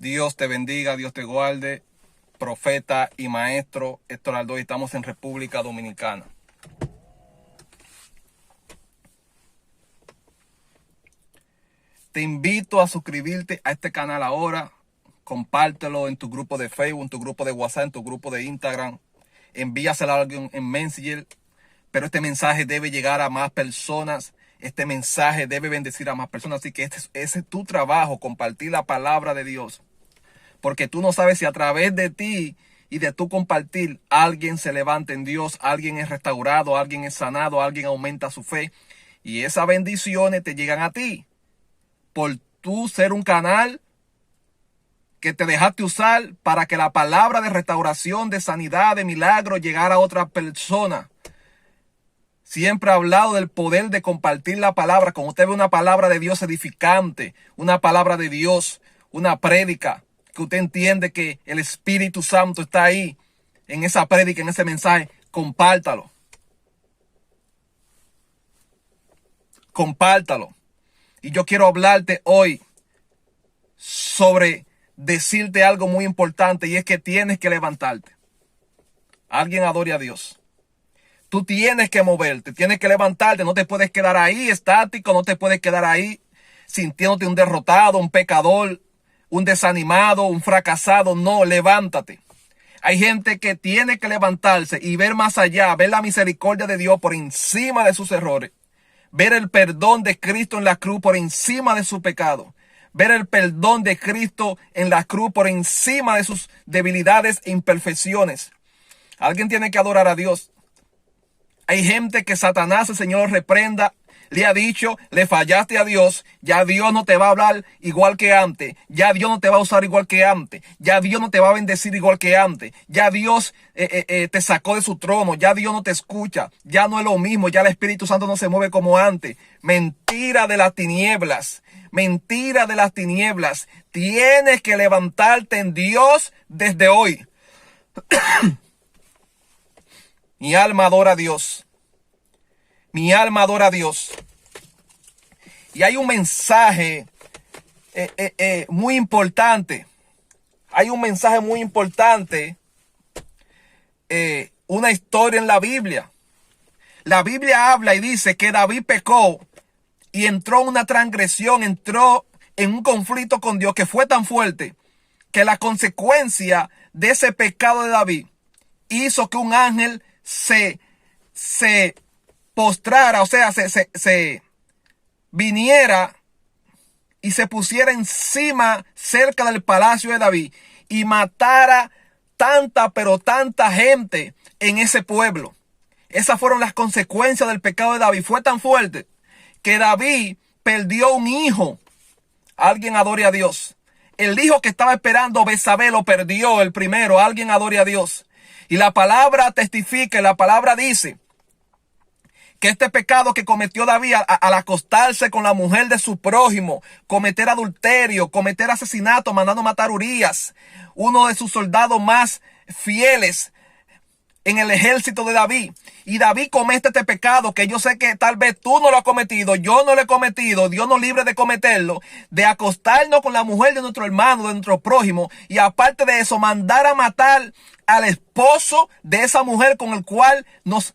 Dios te bendiga, Dios te guarde, profeta y maestro Héctor Aldoy. Estamos en República Dominicana. Te invito a suscribirte a este canal ahora. Compártelo en tu grupo de Facebook, en tu grupo de WhatsApp, en tu grupo de Instagram. Envíaselo a alguien en Messenger. Pero este mensaje debe llegar a más personas. Este mensaje debe bendecir a más personas. Así que ese es tu trabajo, compartir la palabra de Dios. Porque tú no sabes si a través de ti y de tu compartir alguien se levanta en Dios, alguien es restaurado, alguien es sanado, alguien aumenta su fe. Y esas bendiciones te llegan a ti por tú ser un canal que te dejaste usar para que la palabra de restauración, de sanidad, de milagro llegara a otra persona. Siempre he hablado del poder de compartir la palabra. Cuando usted ve una palabra de Dios edificante, una palabra de Dios, una prédica, que usted entiende que el Espíritu Santo está ahí, en esa prédica, en ese mensaje, compártalo. Compártalo. Y yo quiero hablarte hoy sobre decirte algo muy importante, y es que tienes que levantarte. Alguien adore a Dios. Tú tienes que moverte, tienes que levantarte, no te puedes quedar ahí estático, no te puedes quedar ahí sintiéndote un derrotado, un pecador, un desanimado, un fracasado. No, levántate. Hay gente que tiene que levantarse y ver más allá, ver la misericordia de Dios por encima de sus errores, ver el perdón de Cristo en la cruz por encima de su pecado, ver el perdón de Cristo en la cruz por encima de sus debilidades e imperfecciones. Alguien tiene que adorar a Dios. Hay gente que Satanás, el Señor reprenda, le ha dicho, le fallaste a Dios, ya Dios no te va a hablar igual que antes, ya Dios no te va a usar igual que antes, ya Dios no te va a bendecir igual que antes, ya Dios te sacó de su trono, ya Dios no te escucha, ya no es lo mismo, ya el Espíritu Santo no se mueve como antes. Mentira de las tinieblas, mentira de las tinieblas. Tienes que levantarte en Dios desde hoy. Mi alma adora a Dios. Mi alma adora a Dios. Y hay un mensaje muy importante. Hay un mensaje muy importante. Una historia en la Biblia. La Biblia habla y dice que David pecó y entró en una transgresión, entró en un conflicto con Dios que fue tan fuerte que la consecuencia de ese pecado de David hizo que un ángel se postrara, o sea, se viniera y se pusiera encima cerca del palacio de David y matara tanta, pero tanta gente en ese pueblo. Esas fueron las consecuencias del pecado de David. Fue tan fuerte que David perdió un hijo. Alguien adore a Dios. El hijo que estaba esperando Betsabé lo perdió, el primero. Alguien adore a Dios. Y la palabra testifica, la palabra dice que este pecado que cometió David al acostarse con la mujer de su prójimo, cometer adulterio, cometer asesinato, mandando matar a Urías, uno de sus soldados más fieles en el ejército de David. Y David comete este pecado que yo sé que tal vez tú no lo has cometido, yo no lo he cometido, Dios nos libre de cometerlo, de acostarnos con la mujer de nuestro hermano, de nuestro prójimo, y aparte de eso, mandar a matar al esposo de esa mujer con el cual nos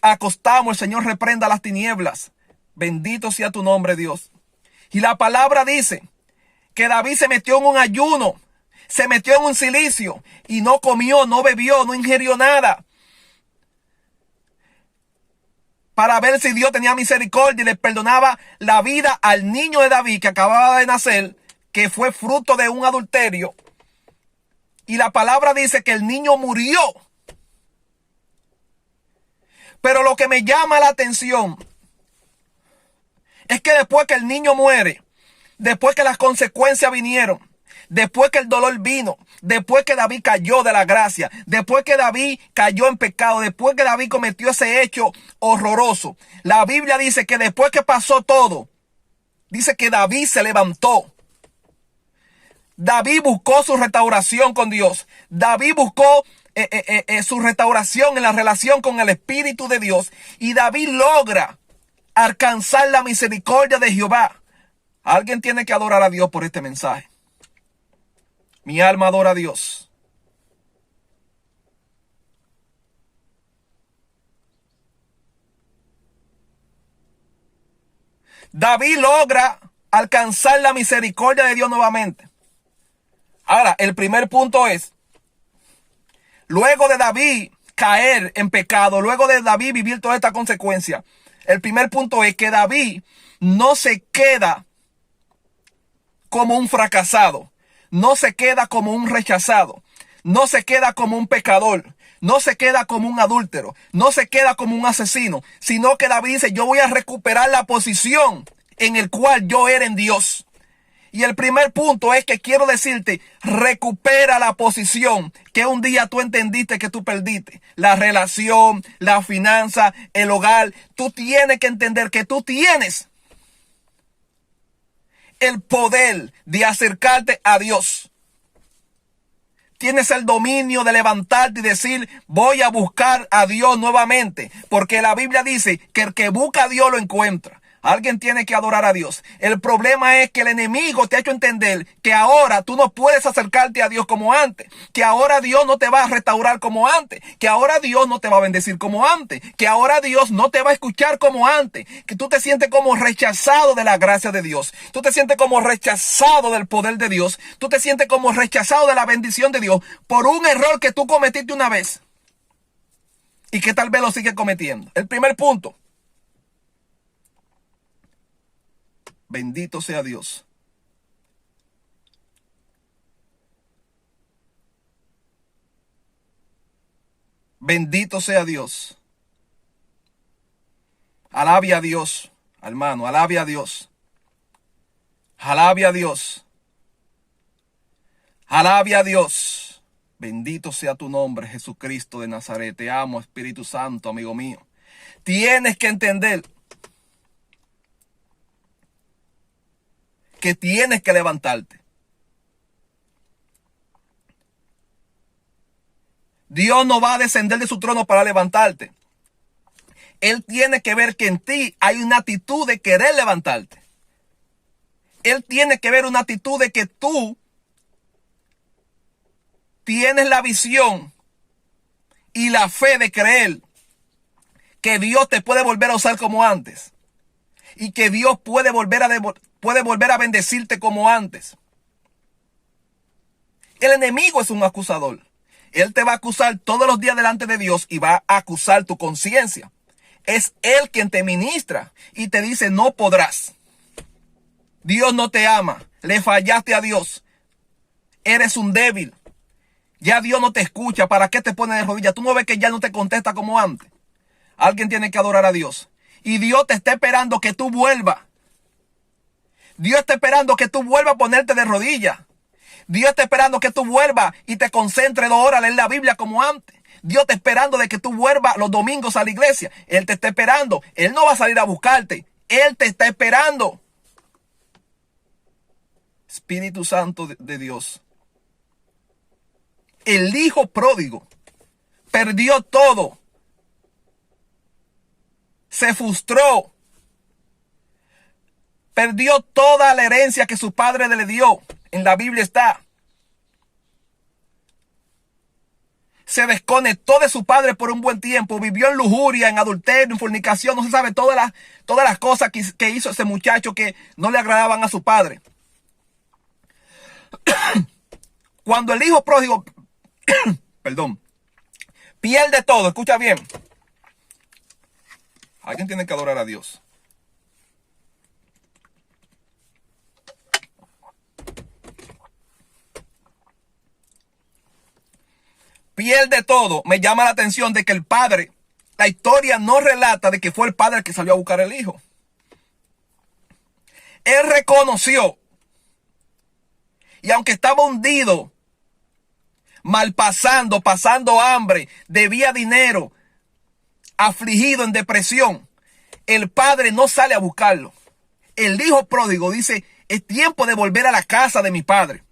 acostamos. El Señor reprenda las tinieblas. Bendito sea tu nombre, Dios. Y la palabra dice que David se metió en un ayuno, se metió en un cilicio y no comió, no bebió, no ingirió nada, para ver si Dios tenía misericordia y le perdonaba la vida al niño de David que acababa de nacer, que fue fruto de un adulterio. Y la palabra dice que el niño murió. Pero lo que me llama la atención es que después que el niño muere, después que las consecuencias vinieron, después que el dolor vino, después que David cayó de la gracia, después que David cayó en pecado, después que David cometió ese hecho horroroso, la Biblia dice que después que pasó todo, dice que David se levantó. David buscó su restauración con Dios. David buscó su restauración en la relación con el Espíritu de Dios. Y David logra alcanzar la misericordia de Jehová. Alguien tiene que adorar a Dios por este mensaje. Mi alma adora a Dios. David logra alcanzar la misericordia de Dios nuevamente. Ahora, el primer punto es, luego de David caer en pecado, luego de David vivir toda esta consecuencia, el primer punto es que David no se queda como un fracasado, no se queda como un rechazado, no se queda como un pecador, no se queda como un adúltero, no se queda como un asesino, sino que David dice, yo voy a recuperar la posición en el cual yo era en Dios. Y el primer punto es que quiero decirte, recupera la posición que un día tú entendiste que tú perdiste. La relación, la finanza, el hogar. Tú tienes que entender que tú tienes el poder de acercarte a Dios. Tienes el dominio de levantarte y decir, voy a buscar a Dios nuevamente. Porque la Biblia dice que el que busca a Dios lo encuentra. Alguien tiene que adorar a Dios. El problema es que el enemigo te ha hecho entender que ahora tú no puedes acercarte a Dios como antes. Que ahora Dios no te va a restaurar como antes. Que ahora Dios no te va a bendecir como antes. Que ahora Dios no te va a escuchar como antes. Que tú te sientes como rechazado de la gracia de Dios. Tú te sientes como rechazado del poder de Dios. Tú te sientes como rechazado de la bendición de Dios por un error que tú cometiste una vez. Y que tal vez lo sigues cometiendo. El primer punto. Bendito sea Dios. Bendito sea Dios. Alabe a Dios, hermano, alabe a Dios. Alabe a Dios. Alabe a Dios. Bendito sea tu nombre, Jesucristo de Nazaret. Te amo, Espíritu Santo, amigo mío. Tienes que entender que tienes que levantarte. Dios no va a descender de su trono para levantarte. Él tiene que ver que en ti hay una actitud de querer levantarte. Él tiene que ver una actitud de que tú tienes la visión y la fe de creer que Dios te puede volver a usar como antes. Y que Dios puede volver a bendecirte como antes. El enemigo es un acusador. Él te va a acusar todos los días delante de Dios y va a acusar tu conciencia. Es Él quien te ministra y te dice no podrás. Dios no te ama. Le fallaste a Dios. Eres un débil. Ya Dios no te escucha. ¿Para qué te pones de rodillas? Tú no ves que ya no te contesta como antes. Alguien tiene que adorar a Dios. Y Dios te está esperando que tú vuelvas. Dios está esperando que tú vuelvas a ponerte de rodillas. Dios está esperando que tú vuelvas y te concentres 2 horas a leer la Biblia como antes. Dios está esperando de que tú vuelvas los domingos a la iglesia. Él te está esperando. Él no va a salir a buscarte. Él te está esperando. Espíritu Santo de Dios. El hijo pródigo perdió todo. Se frustró. Perdió toda la herencia que su padre le dio. En la Biblia está. Se desconectó de su padre por un buen tiempo. Vivió en lujuria, en adulterio, en fornicación. No se sabe todas las cosas que hizo ese muchacho que no le agradaban a su padre. Cuando el hijo pródigo, perdón, pierde todo. Escucha bien. Alguien tiene que adorar a Dios. Pierde todo. Me llama la atención de que el padre, la historia no relata de que fue el padre el que salió a buscar el hijo. Él reconoció. Y aunque estaba hundido, malpasando, pasando hambre, debía dinero, afligido en depresión, el padre no sale a buscarlo. El hijo pródigo dice, es tiempo de volver a la casa de mi padre.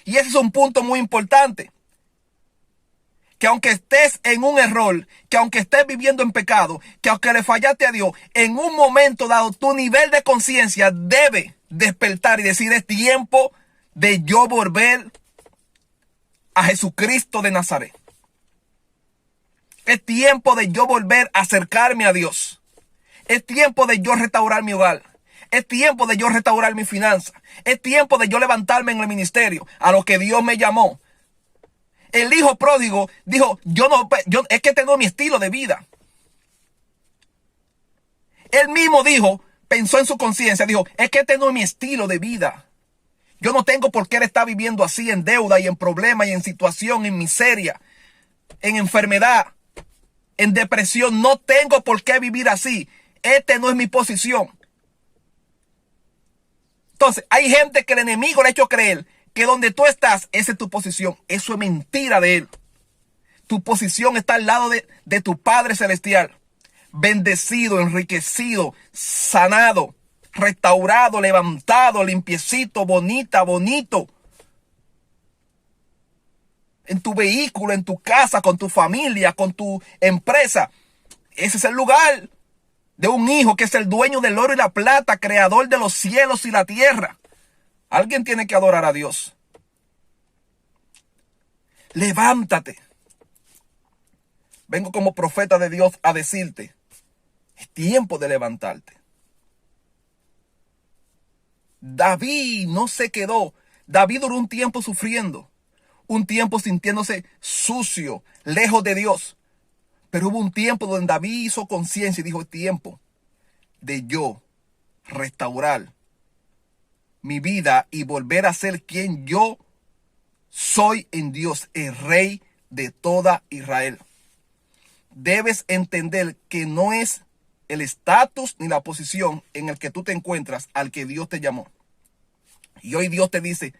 Y ese es un punto muy importante. Que aunque estés en un error, que aunque estés viviendo en pecado, que aunque le fallaste a Dios, en un momento dado tu nivel de conciencia debe despertar y decir, es tiempo de yo volver a Jesucristo de Nazaret. Es tiempo de yo volver a acercarme a Dios. Es tiempo de yo restaurar mi hogar. Es tiempo de yo restaurar mi finanza. Es tiempo de yo levantarme en el ministerio a lo que Dios me llamó. El hijo pródigo dijo, es que tengo mi estilo de vida. Él mismo dijo, pensó en su conciencia, dijo, es que tengo mi estilo de vida. Yo no tengo por qué él estar viviendo así en deuda y en problemas y en situación, en miseria, en enfermedad, en depresión. No tengo por qué vivir así. No es mi posición. Entonces, hay gente que el enemigo le ha hecho creer que donde tú estás, esa es tu posición. Eso es mentira de él. Tu posición está al lado de tu Padre Celestial. Bendecido, enriquecido, sanado, restaurado, levantado, limpiecito, bonito. En tu vehículo, en tu casa, con tu familia, con tu empresa. Ese es el lugar de un hijo que es el dueño del oro y la plata, creador de los cielos y la tierra. Alguien tiene que adorar a Dios. Levántate. Vengo como profeta de Dios a decirte, es tiempo de levantarte. David no se quedó. David duró un tiempo sufriendo, un tiempo sintiéndose sucio, lejos de Dios. Pero hubo un tiempo donde David hizo conciencia y dijo, es tiempo de yo restaurar mi vida y volver a ser quien yo soy en Dios, el Rey de toda Israel. Debes entender que no es el estatus ni la posición en el que tú te encuentras al que Dios te llamó. Y hoy Dios te dice,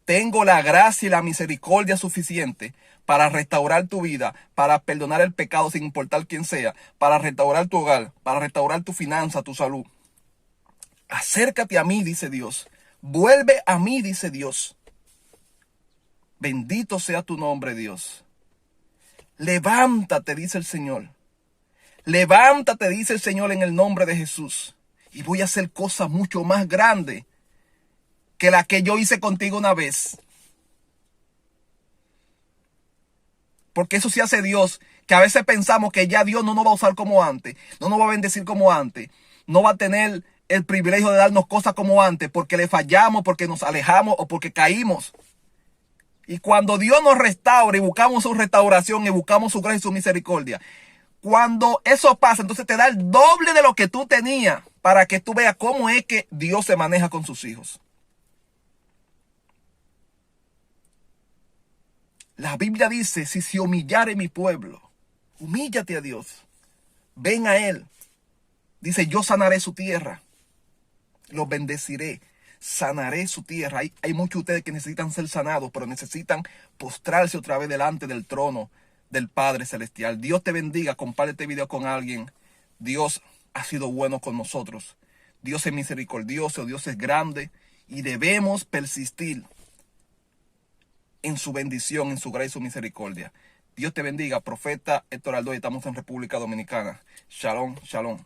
tengo la gracia y la misericordia suficiente para restaurar tu vida, para perdonar el pecado sin importar quién sea, para restaurar tu hogar, para restaurar tu finanza, tu salud. Acércate a mí, dice Dios. Vuelve a mí, dice Dios. Bendito sea tu nombre, Dios. Levántate, dice el Señor. Levántate, dice el Señor, en el nombre de Jesús. Y voy a hacer cosas mucho más grandes que la que yo hice contigo una vez. Porque eso sí hace Dios, que a veces pensamos que ya Dios no nos va a usar como antes, no nos va a bendecir como antes, no va a tener el privilegio de darnos cosas como antes, porque le fallamos, porque nos alejamos o porque caímos. Y cuando Dios nos restaura y buscamos su restauración y buscamos su gracia y su misericordia, cuando eso pasa, entonces te da el doble de lo que tú tenías para que tú veas cómo es que Dios se maneja con sus hijos. La Biblia dice, si se humillare mi pueblo, humíllate a Dios, ven a Él. Dice, yo sanaré su tierra, los bendeciré, sanaré su tierra. Hay muchos de ustedes que necesitan ser sanados, pero necesitan postrarse otra vez delante del trono del Padre Celestial. Dios te bendiga, comparte este video con alguien. Dios ha sido bueno con nosotros. Dios es misericordioso, Dios es grande y debemos persistir en su bendición, en su gracia y su misericordia. Dios te bendiga, profeta Héctor Aldoy, estamos en República Dominicana. Shalom, shalom.